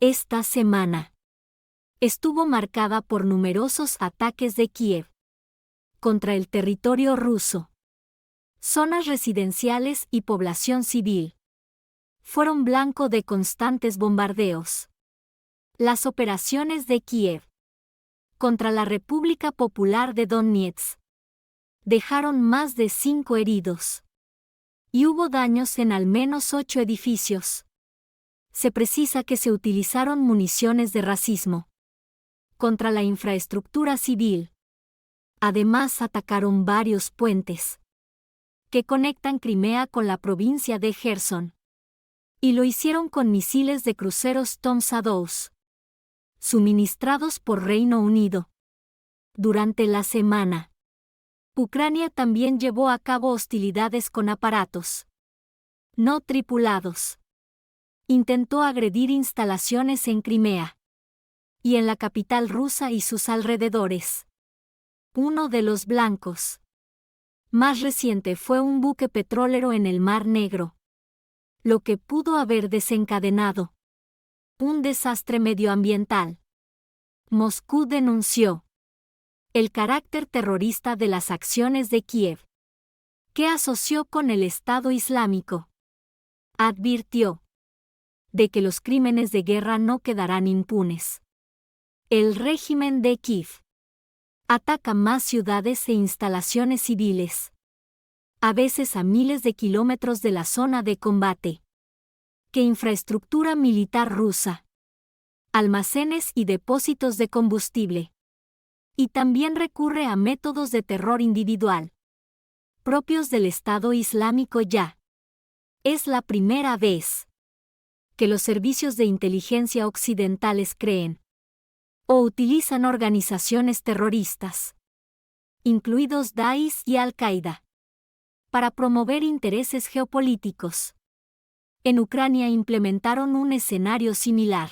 Esta semana estuvo marcada por numerosos ataques de Kiev contra el territorio ruso. Zonas residenciales y población civil fueron blanco de constantes bombardeos. Las operaciones de Kiev contra la República Popular de Donetsk dejaron más de 5 heridos y hubo daños en al menos 8 edificios. Se precisa que se utilizaron municiones de racismo contra la infraestructura civil. Además, atacaron varios puentes que conectan Crimea con la provincia de Gerson, y lo hicieron con misiles de cruceros Tomsa-2, suministrados por Reino Unido. Durante la semana, Ucrania también llevó a cabo hostilidades con aparatos no tripulados. Intentó agredir instalaciones en Crimea y en la capital rusa y sus alrededores. Uno de los blancos más reciente fue un buque petrolero en el Mar Negro, lo que pudo haber desencadenado un desastre medioambiental. Moscú denunció el carácter terrorista de las acciones de Kiev, que asoció con el Estado Islámico. Advirtió de que los crímenes de guerra no quedarán impunes. El régimen de Kiev ataca más ciudades e instalaciones civiles, a veces a miles de kilómetros de la zona de combate, que infraestructura militar rusa, almacenes y depósitos de combustible. Y también recurre a métodos de terror individual, propios del Estado Islámico. Ya es la primera vez que los servicios de inteligencia occidentales creen o utilizan organizaciones terroristas, incluidos Daesh y Al-Qaeda, para promover intereses geopolíticos. En Ucrania implementaron un escenario similar.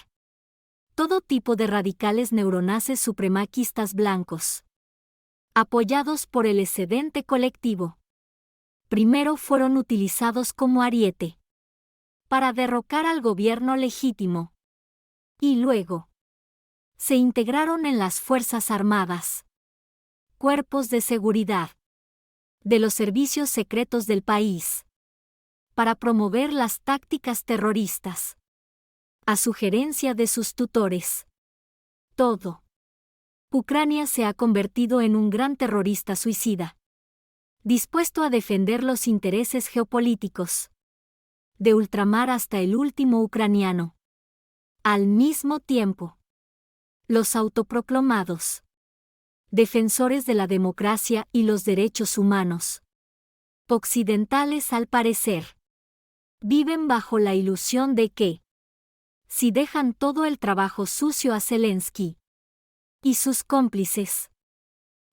Todo tipo de radicales neonazis supremacistas blancos, apoyados por el excedente colectivo, primero fueron utilizados como ariete para derrocar al gobierno legítimo, y luego se integraron en las Fuerzas Armadas, cuerpos de seguridad de los servicios secretos del país, para promover las tácticas terroristas, a sugerencia de sus tutores. Todo. Ucrania se ha convertido en un gran terrorista suicida, dispuesto a defender los intereses geopolíticos de ultramar hasta el último ucraniano. Al mismo tiempo, los autoproclamados defensores de la democracia y los derechos humanos occidentales, al parecer, viven bajo la ilusión de que, si dejan todo el trabajo sucio a Zelensky y sus cómplices,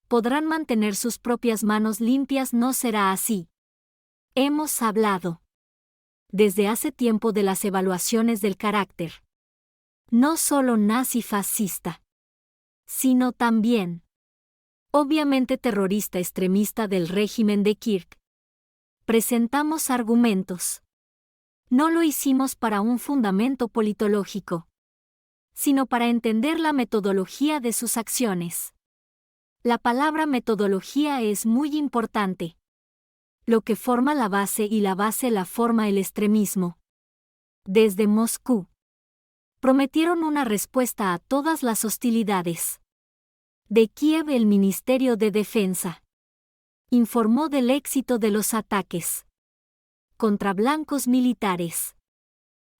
podrán mantener sus propias manos limpias. No será así. Hemos hablado desde hace tiempo de las evaluaciones del carácter, no solo nazi-fascista, sino también, obviamente, terrorista extremista del régimen de Kiev. Presentamos argumentos. No lo hicimos para un fundamento politológico, sino para entender la metodología de sus acciones. La palabra metodología es muy importante. Lo que forma la base, y la base la forma el extremismo. Desde Moscú prometieron una respuesta a todas las hostilidades. De Kiev, el Ministerio de Defensa informó del éxito de los ataques contra blancos militares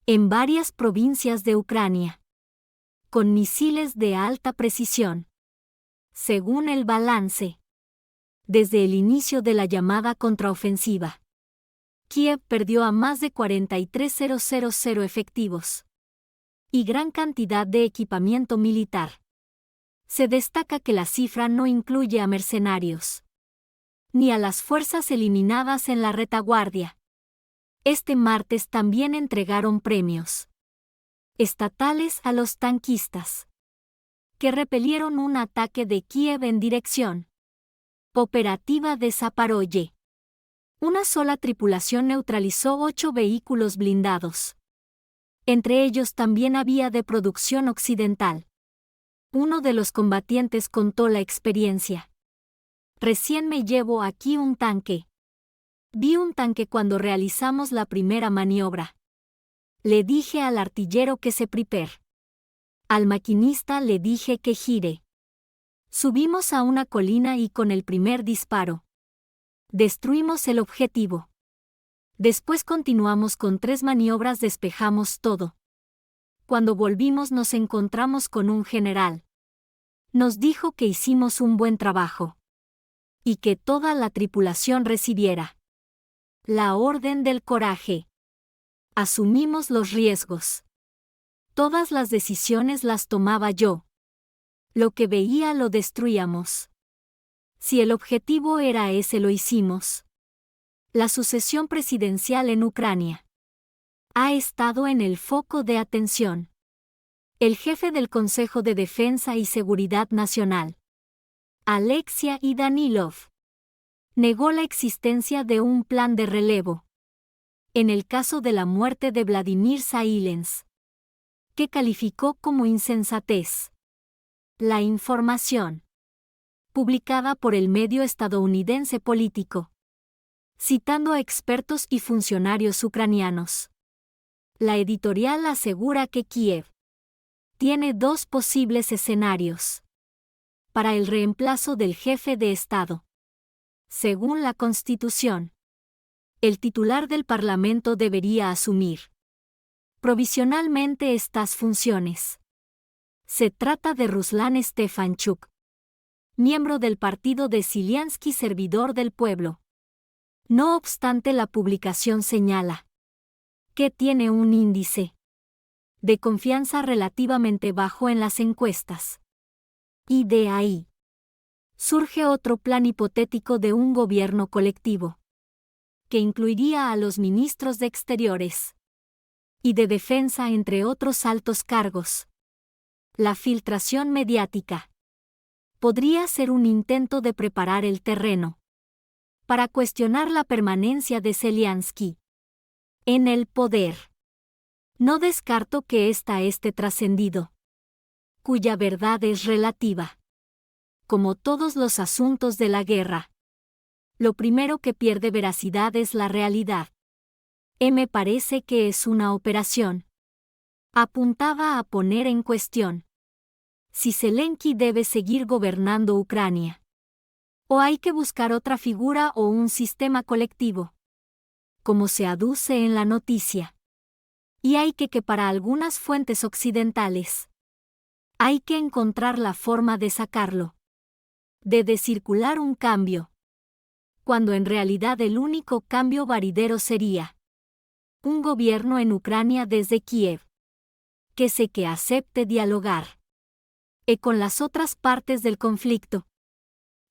en varias provincias de Ucrania, con misiles de alta precisión. Según el balance, desde el inicio de la llamada contraofensiva, Kiev perdió a más de 43.000 efectivos y gran cantidad de equipamiento militar. Se destaca que la cifra no incluye a mercenarios ni a las fuerzas eliminadas en la retaguardia. Este martes también entregaron premios estatales a los tanquistas que repelieron un ataque de Kiev en dirección operativa de Zaporozhye. Una sola tripulación neutralizó 8 vehículos blindados Entre ellos también había de producción occidental. Uno de los combatientes contó la experiencia. Recién me llevo aquí un tanque. Vi un tanque cuando realizamos la primera maniobra. Le dije al artillero que se prepare. Al maquinista le dije que gire. Subimos a una colina y con el primer disparo destruimos el objetivo. Después continuamos con 3 maniobras, despejamos todo. Cuando volvimos nos encontramos con un general. Nos dijo que hicimos un buen trabajo y que toda la tripulación recibiera la orden del coraje. Asumimos los riesgos. Todas las decisiones las tomaba yo. Lo que veía lo destruíamos. Si el objetivo era ese, lo hicimos. La sucesión presidencial en Ucrania ha estado en el foco de atención. El jefe del Consejo de Defensa y Seguridad Nacional, Alexei Danilov, negó la existencia de un plan de relevo. En el caso de la muerte de Vladimir Zailens, que calificó como insensatez. La información, publicada por el medio estadounidense Político, citando a expertos y funcionarios ucranianos. La editorial asegura que Kiev tiene 2 posibles escenarios para el reemplazo del jefe de Estado. Según la Constitución, el titular del Parlamento debería asumir provisionalmente estas funciones. Se trata de Ruslan Stefanchuk, miembro del partido de Zelensky, servidor del pueblo. No obstante, la publicación señala que tiene un índice de confianza relativamente bajo en las encuestas. Y de ahí surge otro plan hipotético de un gobierno colectivo, que incluiría a los ministros de Exteriores y de Defensa, entre otros altos cargos. La filtración mediática podría ser un intento de preparar el terreno para cuestionar la permanencia de Zelensky en el poder. No descarto que ésta esté trascendido, cuya verdad es relativa. Como todos los asuntos de la guerra, lo primero que pierde veracidad es la realidad. Me parece que es una operación. Apuntaba a poner en cuestión si Zelensky debe seguir gobernando Ucrania, o hay que buscar otra figura o un sistema colectivo, como se aduce en la noticia. Y hay que para algunas fuentes occidentales hay que encontrar la forma de sacarlo, de circular un cambio, cuando en realidad el único cambio varidero sería un gobierno en Ucrania desde Kiev, que acepte dialogar con las otras partes del conflicto,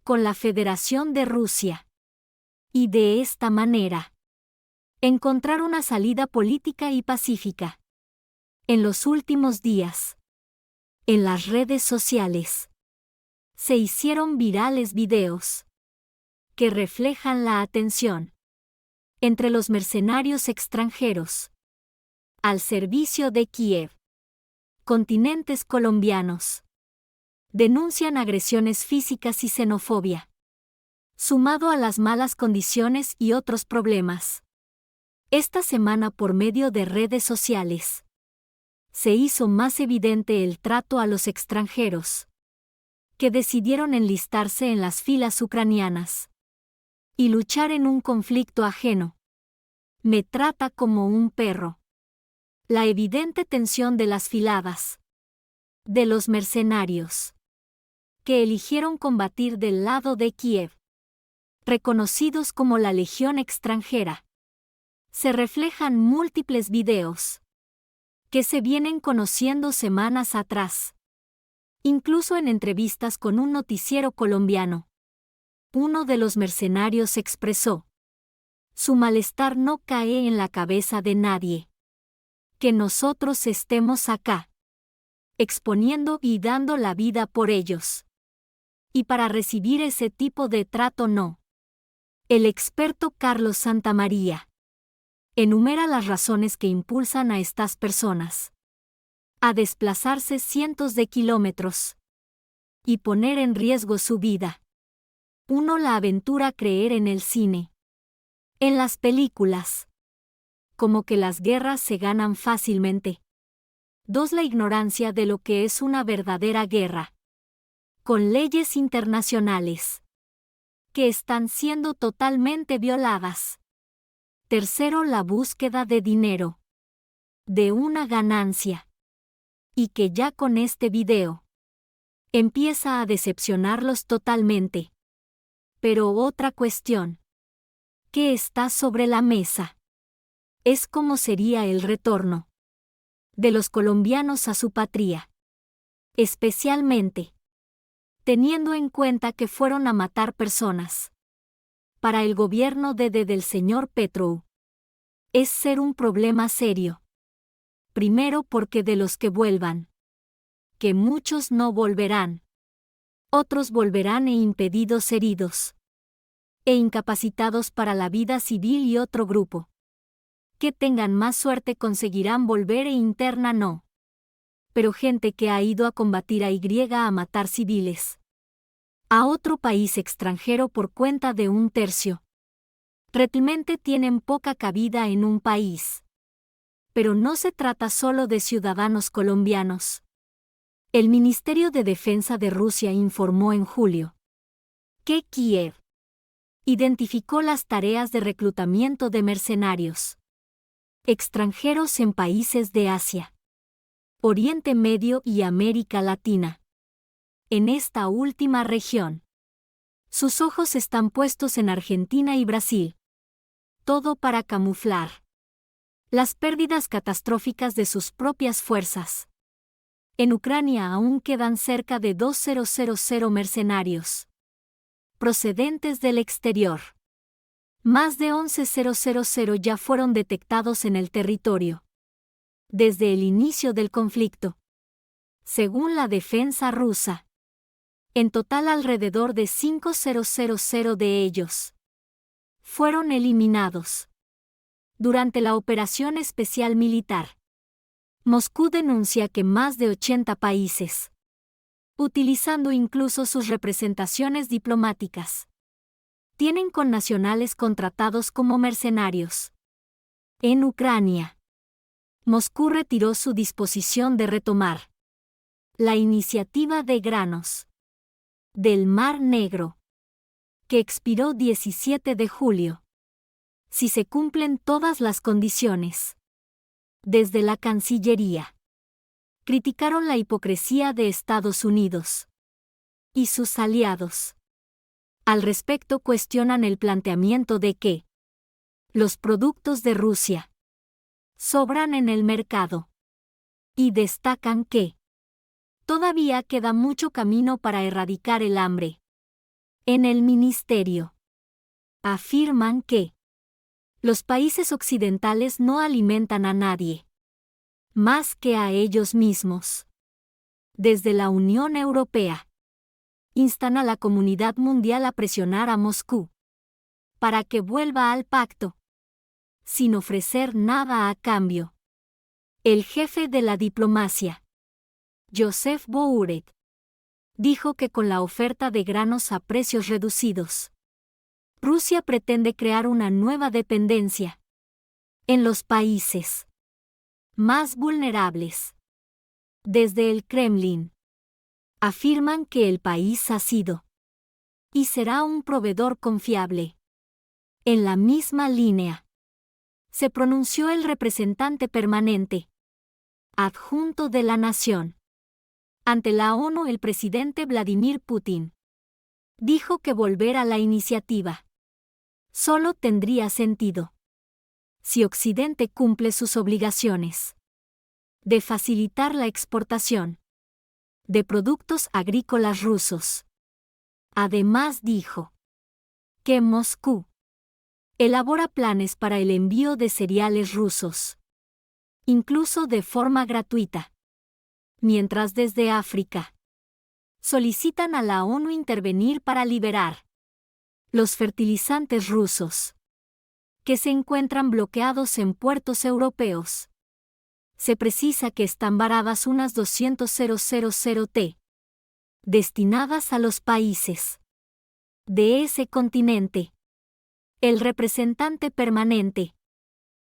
con la Federación de Rusia, y de esta manera encontrar una salida política y pacífica. En los últimos días, en las redes sociales, se hicieron virales videos que reflejan la atención entre los mercenarios extranjeros al servicio de Kiev. Continentes colombianos denuncian agresiones físicas y xenofobia, sumado a las malas condiciones y otros problemas. Esta semana, por medio de redes sociales, se hizo más evidente el trato a los extranjeros que decidieron enlistarse en las filas ucranianas y luchar en un conflicto ajeno. Me trata como un perro. La evidente tensión de las filadas de los mercenarios que eligieron combatir del lado de Kiev, reconocidos como la Legión extranjera. Se reflejan múltiples videos que se vienen conociendo semanas atrás, incluso en entrevistas con un noticiero colombiano. Uno de los mercenarios expresó: su malestar no cae en la cabeza de nadie. Que nosotros estemos acá, exponiendo y dando la vida por ellos. Y para recibir ese tipo de trato no. El experto Carlos Santamaría Enumera las razones que impulsan a estas personas a desplazarse cientos de kilómetros y poner en riesgo su vida. 1. La aventura. Creer en el cine, en las películas, como que las guerras se ganan fácilmente. 2. La ignorancia de lo que es una verdadera guerra, con leyes internacionales que están siendo totalmente violadas. 3. La búsqueda de dinero, de una ganancia, y que ya con este video empieza a decepcionarlos totalmente. Pero otra cuestión que está sobre la mesa es cómo sería el retorno de los colombianos a su patria, especialmente teniendo en cuenta que fueron a matar personas. Para el gobierno del señor Petro es ser un problema serio. Primero porque de los que vuelvan, que muchos no volverán, otros volverán impedidos, heridos e incapacitados para la vida civil, y otro grupo que tengan más suerte conseguirán volver interna no. Pero gente que ha ido a combatir a matar civiles a otro país extranjero por cuenta de 1/3. Realmente tienen poca cabida en un país. Pero no se trata solo de ciudadanos colombianos. El Ministerio de Defensa de Rusia informó en julio que Kiev identificó las tareas de reclutamiento de mercenarios extranjeros en países de Asia, Oriente Medio y América Latina. En esta última región, sus ojos están puestos en Argentina y Brasil. Todo para camuflar las pérdidas catastróficas de sus propias fuerzas. En Ucrania aún quedan cerca de 2.000 mercenarios procedentes del exterior. Más de 11.000 ya fueron detectados en el territorio desde el inicio del conflicto. Según la defensa rusa, en total alrededor de 5.000 de ellos fueron eliminados durante la operación especial militar. Moscú denuncia que más de 80 países, utilizando incluso sus representaciones diplomáticas, tienen connacionales contratados como mercenarios. En Ucrania, Moscú retiró su disposición de retomar la iniciativa de granos del Mar Negro, que expiró 17 de julio. Si se cumplen todas las condiciones. Desde la Cancillería, criticaron la hipocresía de Estados Unidos y sus aliados. Al respecto cuestionan el planteamiento de que los productos de Rusia sobran en el mercado y destacan que todavía queda mucho camino para erradicar el hambre. En el ministerio, afirman que los países occidentales no alimentan a nadie más que a ellos mismos. Desde la Unión Europea, instan a la comunidad mundial a presionar a Moscú para que vuelva al pacto, sin ofrecer nada a cambio. El jefe de la diplomacia, Joseph Borrell, dijo que con la oferta de granos a precios reducidos, Rusia pretende crear una nueva dependencia en los países más vulnerables. Desde el Kremlin, afirman que el país ha sido y será un proveedor confiable. En la misma línea, se pronunció el representante permanente adjunto de la nación ante la ONU, el presidente Vladimir Putin. Dijo que volver a la iniciativa solo tendría sentido si Occidente cumple sus obligaciones de facilitar la exportación de productos agrícolas rusos. Además dijo que Moscú elabora planes para el envío de cereales rusos, incluso de forma gratuita, mientras desde África solicitan a la ONU intervenir para liberar los fertilizantes rusos que se encuentran bloqueados en puertos europeos. Se precisa que están varadas unas 200.000 t, destinadas a los países de ese continente. El representante permanente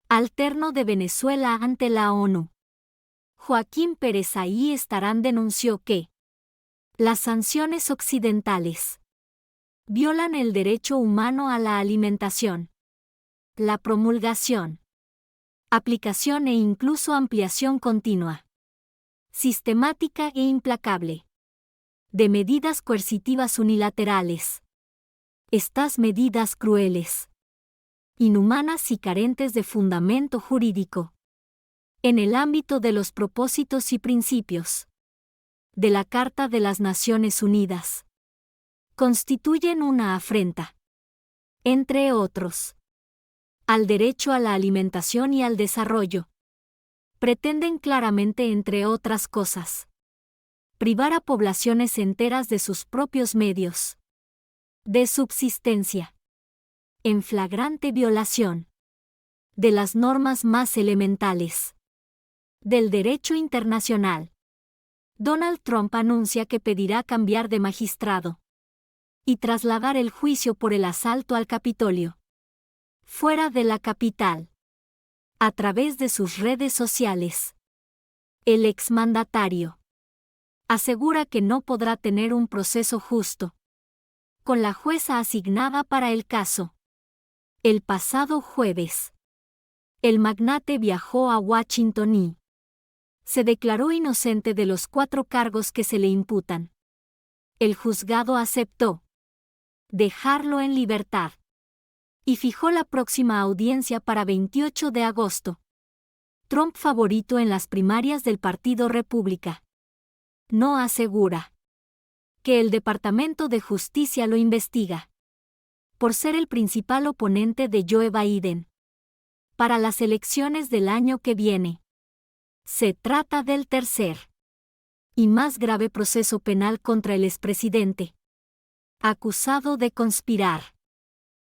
alterno de Venezuela ante la ONU, Joaquín Pérez Ahí Estarán, denunció que las sanciones occidentales violan el derecho humano a la alimentación, la promulgación, aplicación e incluso ampliación continua, sistemática e implacable, de medidas coercitivas unilaterales. Estas medidas crueles, inhumanas y carentes de fundamento jurídico, en el ámbito de los propósitos y principios de la Carta de las Naciones Unidas, constituyen una afrenta, entre otros, al derecho a la alimentación y al desarrollo. Pretenden claramente, entre otras cosas, privar a poblaciones enteras de sus propios medios de subsistencia, en flagrante violación de las normas más elementales del derecho internacional. Donald Trump anuncia que pedirá cambiar de magistrado y trasladar el juicio por el asalto al Capitolio fuera de la capital. A través de sus redes sociales, el exmandatario asegura que no podrá tener un proceso justo con la jueza asignada para el caso. El pasado jueves, el magnate viajó a Washington y se declaró inocente de los 4 cargos que se le imputan. El juzgado aceptó dejarlo en libertad y fijó la próxima audiencia para 28 de agosto. Trump, favorito en las primarias del Partido República, no asegura que el Departamento de Justicia lo investiga por ser el principal oponente de Joe Biden para las elecciones del año que viene. Se trata del tercer y más grave proceso penal contra el expresidente, acusado de conspirar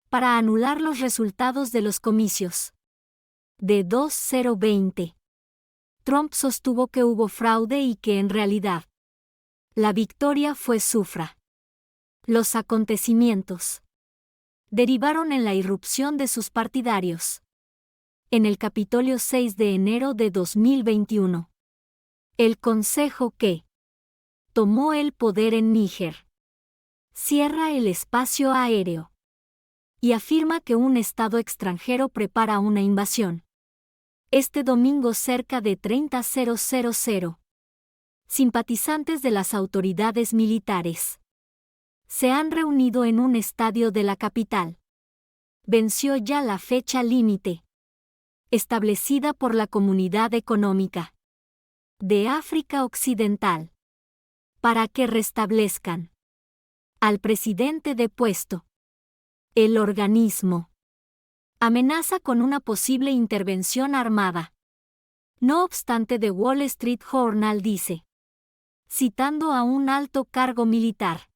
para anular los resultados de los comicios de 2020. Trump sostuvo que hubo fraude y que en realidad la victoria fue sufra. Los acontecimientos derivaron en la irrupción de sus partidarios en el Capitolio 6 de enero de 2021. El Consejo que tomó el poder en Níger cierra el espacio aéreo y afirma que un Estado extranjero prepara una invasión. Este domingo cerca de 30.000 simpatizantes de las autoridades militares se han reunido en un estadio de la capital. Venció ya la fecha límite establecida por la Comunidad Económica de África Occidental para que restablezcan al presidente depuesto. El organismo amenaza con una posible intervención armada. No obstante, The Wall Street Journal dice, citando a un alto cargo militar,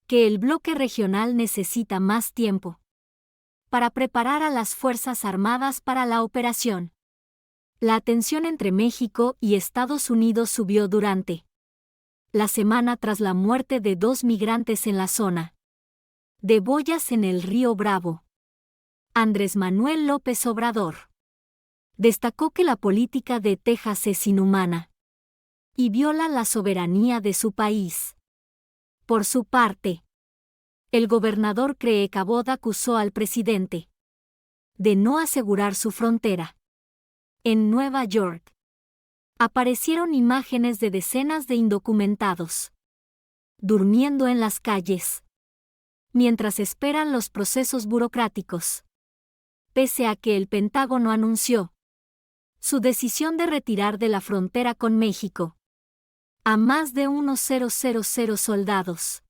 que el bloque regional necesita más tiempo para preparar a las Fuerzas Armadas para la operación. La tensión entre México y Estados Unidos subió durante la semana tras la muerte de 2 migrantes en la zona de Boyas en el Río Bravo. Andrés Manuel López Obrador destacó que la política de Texas es inhumana y viola la soberanía de su país. Por su parte, el gobernador Greg Abbott acusó al presidente de no asegurar su frontera. En Nueva York, aparecieron imágenes de decenas de indocumentados durmiendo en las calles mientras esperan los procesos burocráticos. Pese a que el Pentágono anunció su decisión de retirar de la frontera con México a más de unos 000 soldados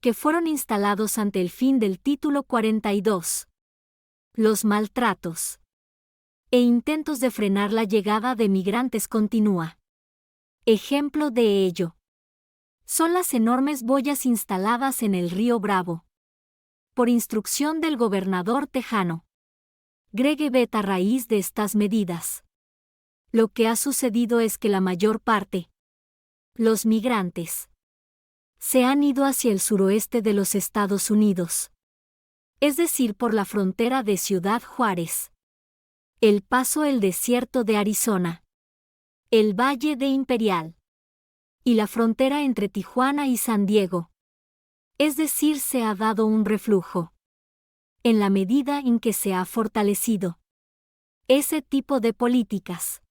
que fueron instalados ante el fin del Título 42. Los maltratos e intentos de frenar la llegada de migrantes continúa. Ejemplo de ello son las enormes boyas instaladas en el Río Bravo por instrucción del gobernador tejano Gregebet a raíz de estas medidas. Lo que ha sucedido es que la mayor parte, los migrantes, se han ido hacia el suroeste de los Estados Unidos. Es decir, por la frontera de Ciudad Juárez, El Paso, el desierto de Arizona, el Valle de Imperial y la frontera entre Tijuana y San Diego. Es decir, se ha dado un reflujo, en la medida en que se ha fortalecido ese tipo de políticas.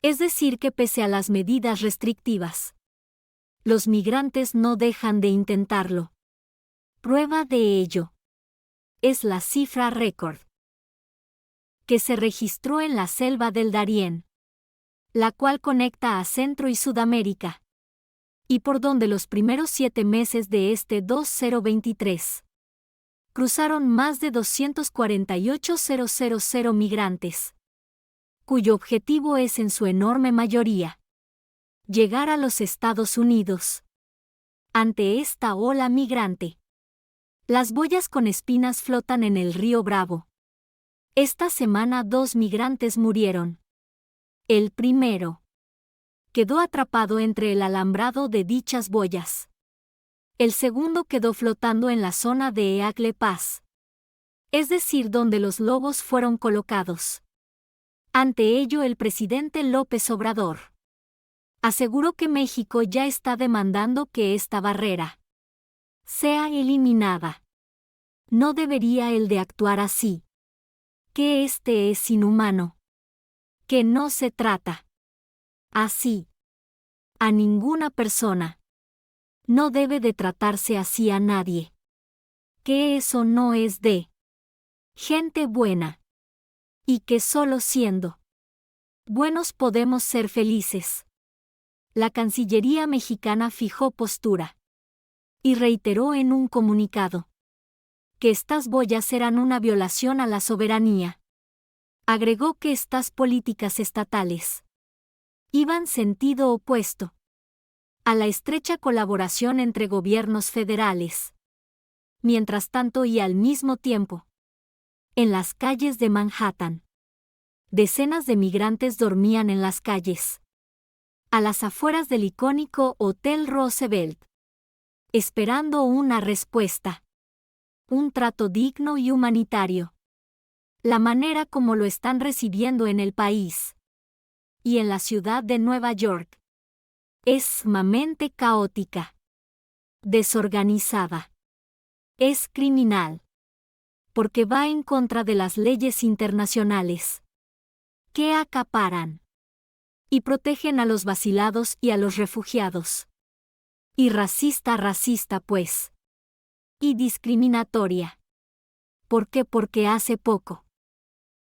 Es decir, que pese a las medidas restrictivas, los migrantes no dejan de intentarlo. Prueba de ello es la cifra récord que se registró en la selva del Darién, la cual conecta a Centro y Sudamérica, y por donde los primeros 7 meses de este 2023 cruzaron más de 248.000 migrantes, cuyo objetivo es en su enorme mayoría llegar a los Estados Unidos. Ante esta ola migrante, las boyas con espinas flotan en el río Bravo. Esta semana 2 migrantes murieron. El primero quedó atrapado entre el alambrado de dichas boyas. El segundo quedó flotando en la zona de Eagle Pass, es decir, donde los lobos fueron colocados. Ante ello, el presidente López Obrador aseguró que México ya está demandando que esta barrera sea eliminada. No debería él de actuar así. Que este es inhumano. Que no se trata así a ninguna persona. No debe de tratarse así a nadie. Que eso no es de gente buena. Y que solo siendo buenos podemos ser felices. La Cancillería mexicana fijó postura y reiteró en un comunicado que estas boyas eran una violación a la soberanía. Agregó que estas políticas estatales iban sentido opuesto a la estrecha colaboración entre gobiernos federales. Mientras tanto y al mismo tiempo, en las calles de Manhattan, decenas de migrantes dormían en las calles, a las afueras del icónico Hotel Roosevelt, esperando una respuesta, un trato digno y humanitario. La manera como lo están recibiendo en el país y en la ciudad de Nueva York es sumamente caótica, desorganizada. Es criminal, porque va en contra de las leyes internacionales que acaparan y protegen a los vacilados y a los refugiados. Y racista pues. Y discriminatoria. ¿Por qué? Porque hace poco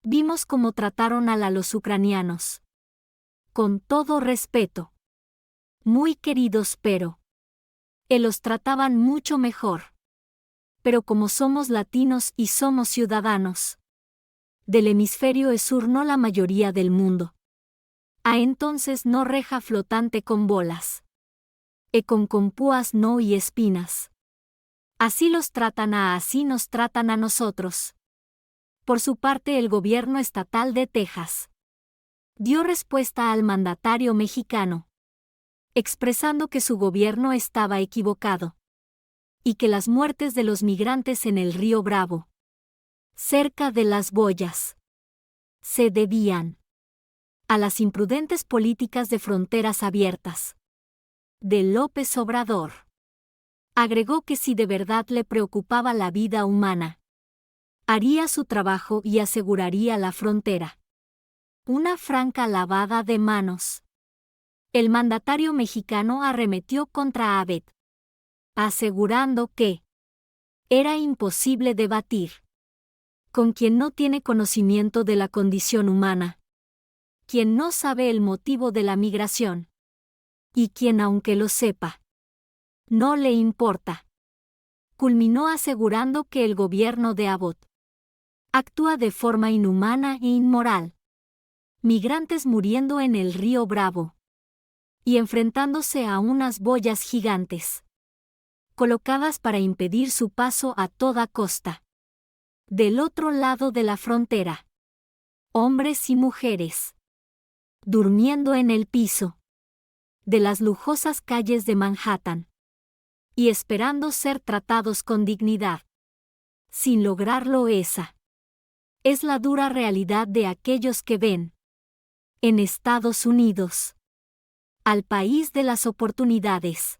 vimos cómo trataron a los ucranianos. Con todo respeto. Muy queridos, pero los trataban mucho mejor. Pero como somos latinos y somos ciudadanos del hemisferio sur, no la mayoría del mundo. Entonces no reja flotante con bolas. Con púas no y espinas. Así los tratan así nos tratan a nosotros. Por su parte, el gobierno estatal de Texas dio respuesta al mandatario mexicano, expresando que su gobierno estaba equivocado y que las muertes de los migrantes en el río Bravo, cerca de las boyas, se debían a las imprudentes políticas de fronteras abiertas de López Obrador. Agregó que si de verdad le preocupaba la vida humana, haría su trabajo y aseguraría la frontera. Una franca lavada de manos. El mandatario mexicano arremetió contra Abbott, asegurando que era imposible debatir con quien no tiene conocimiento de la condición humana, quien no sabe el motivo de la migración, y quien, aunque lo sepa, no le importa. Culminó asegurando que el gobierno de Abbott actúa de forma inhumana e inmoral. Migrantes muriendo en el río Bravo y enfrentándose a unas boyas gigantes colocadas para impedir su paso a toda costa. Del otro lado de la frontera, hombres y mujeres, durmiendo en el piso de las lujosas calles de Manhattan y esperando ser tratados con dignidad. Sin lograrlo, esa es la dura realidad de aquellos que ven en Estados Unidos al país de las oportunidades.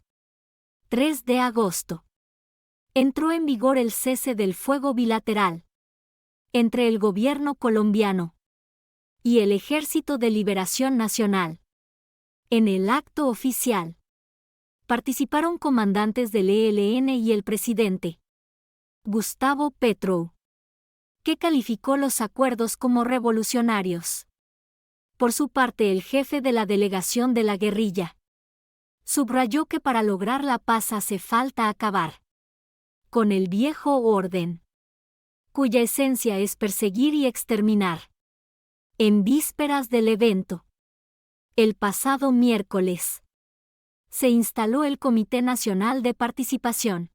3 de agosto. Entró en vigor el cese del fuego bilateral entre el gobierno colombiano y el Ejército de Liberación Nacional. En el acto oficial participaron comandantes del ELN y el presidente Gustavo Petro, que calificó los acuerdos como revolucionarios. Por su parte, el jefe de la delegación de la guerrilla subrayó que para lograr la paz hace falta acabar con el viejo orden, cuya esencia es perseguir y exterminar. En vísperas del evento, el pasado miércoles, se instaló el Comité Nacional de Participación.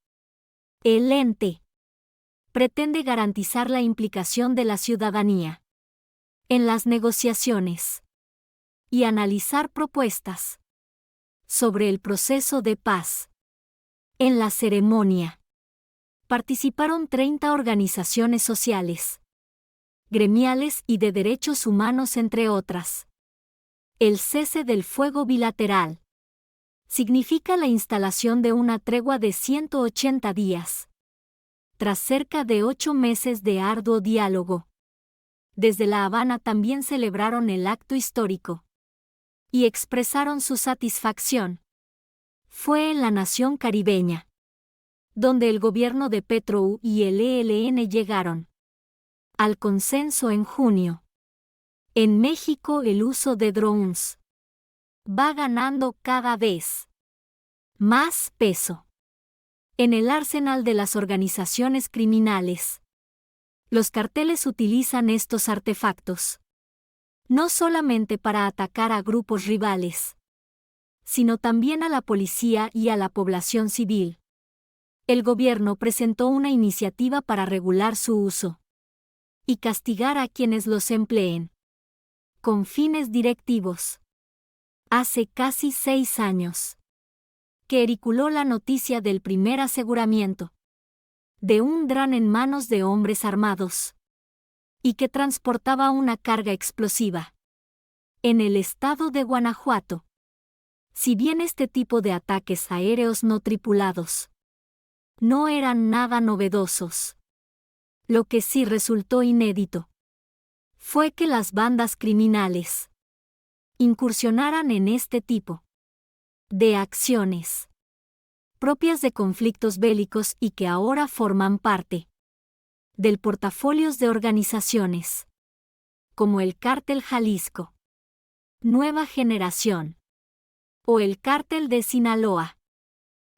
El ente pretende garantizar la implicación de la ciudadanía en las negociaciones y analizar propuestas sobre el proceso de paz. En la ceremonia participaron 30 organizaciones sociales, gremiales y de derechos humanos, entre otras. El cese del fuego bilateral significa la instalación de una tregua de 180 días, tras cerca de 8 meses de arduo diálogo. Desde La Habana también celebraron el acto histórico y expresaron su satisfacción. Fue en la nación caribeña donde el gobierno de Petro y el ELN llegaron al consenso en junio. En México, el uso de drones va ganando cada vez más peso en el arsenal de las organizaciones criminales. Los carteles utilizan estos artefactos no solamente para atacar a grupos rivales, sino también a la policía y a la población civil. El gobierno presentó una iniciativa para regular su uso y castigar a quienes los empleen con fines directivos. Hace casi 6 años que ericuló la noticia del primer aseguramiento de un dron en manos de hombres armados y que transportaba una carga explosiva en el estado de Guanajuato. Si bien este tipo de ataques aéreos no tripulados no eran nada novedosos, lo que sí resultó inédito fue que las bandas criminales incursionaran en este tipo de acciones propias de conflictos bélicos y que ahora forman parte del portafolios de organizaciones como el Cártel Jalisco Nueva Generación o el Cártel de Sinaloa.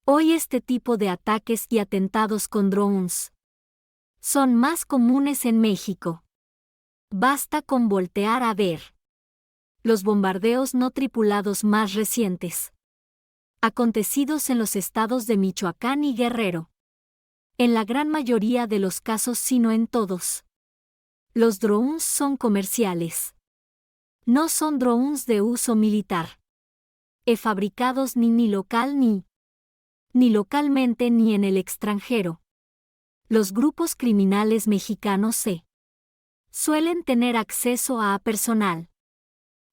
Hoy este tipo de ataques y atentados con drones son más comunes en México. Basta con voltear a ver los bombardeos no tripulados más recientes, acontecidos en los estados de Michoacán y Guerrero. En la gran mayoría de los casos, si no en todos, los drones son comerciales. No son drones de uso militar, fabricados ni local ni localmente ni en el extranjero. Los grupos criminales mexicanos suelen tener acceso a personal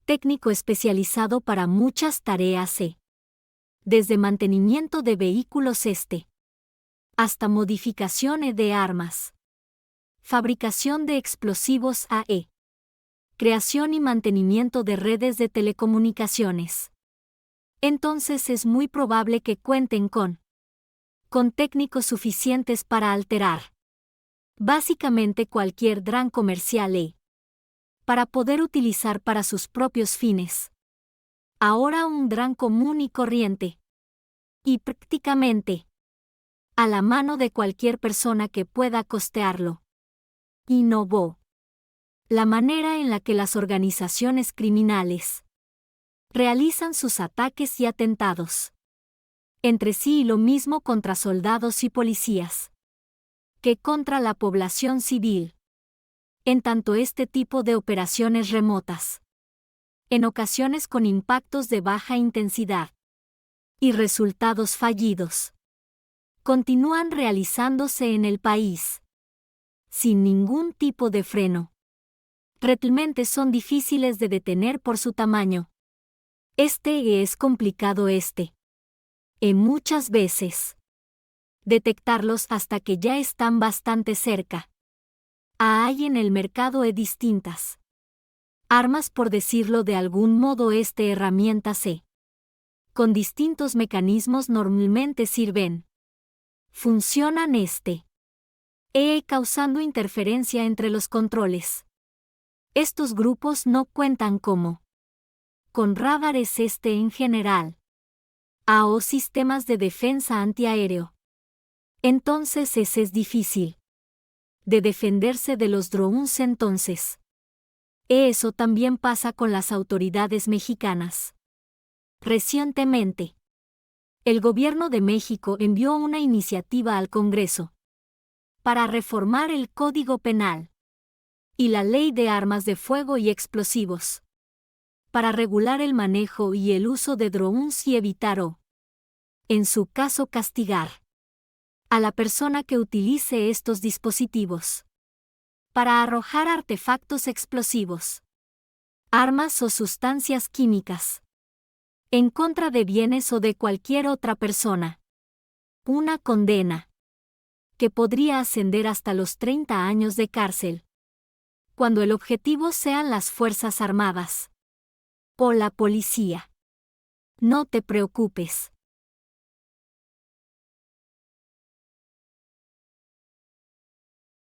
técnico especializado para muchas tareas, desde mantenimiento de vehículos hasta modificación de armas, fabricación de explosivos creación y mantenimiento de redes de telecomunicaciones. Entonces es muy probable que cuenten con técnicos suficientes para alterar básicamente cualquier dron comercial para poder utilizar para sus propios fines. Ahora un dron común y corriente y prácticamente a la mano de cualquier persona que pueda costearlo. Innovó la manera en la que las organizaciones criminales realizan sus ataques y atentados entre sí, y lo mismo contra soldados y policías que contra la población civil. En tanto este tipo de operaciones remotas, en ocasiones con impactos de baja intensidad y resultados fallidos, continúan realizándose en el país, sin ningún tipo de freno. Realmente son difíciles de detener por su tamaño. Es complicado muchas veces detectarlos hasta que ya están bastante cerca. Hay en el mercado distintas armas, por decirlo de algún modo. Herramientas con distintos mecanismos normalmente funcionan causando interferencia entre los controles. Estos grupos no cuentan con radares en general o sistemas de defensa antiaéreo. Entonces es difícil de defenderse de los drones. Entonces, eso también pasa con las autoridades mexicanas. Recientemente, el gobierno de México envió una iniciativa al Congreso para reformar el Código Penal y la Ley de Armas de Fuego y Explosivos, para regular el manejo y el uso de drones y evitar en su caso, castigar a la persona que utilice estos dispositivos para arrojar artefactos explosivos, armas o sustancias químicas en contra de bienes o de cualquier otra persona. Una condena que podría ascender hasta los 30 años de cárcel, cuando el objetivo sean las Fuerzas Armadas o la policía. No te preocupes.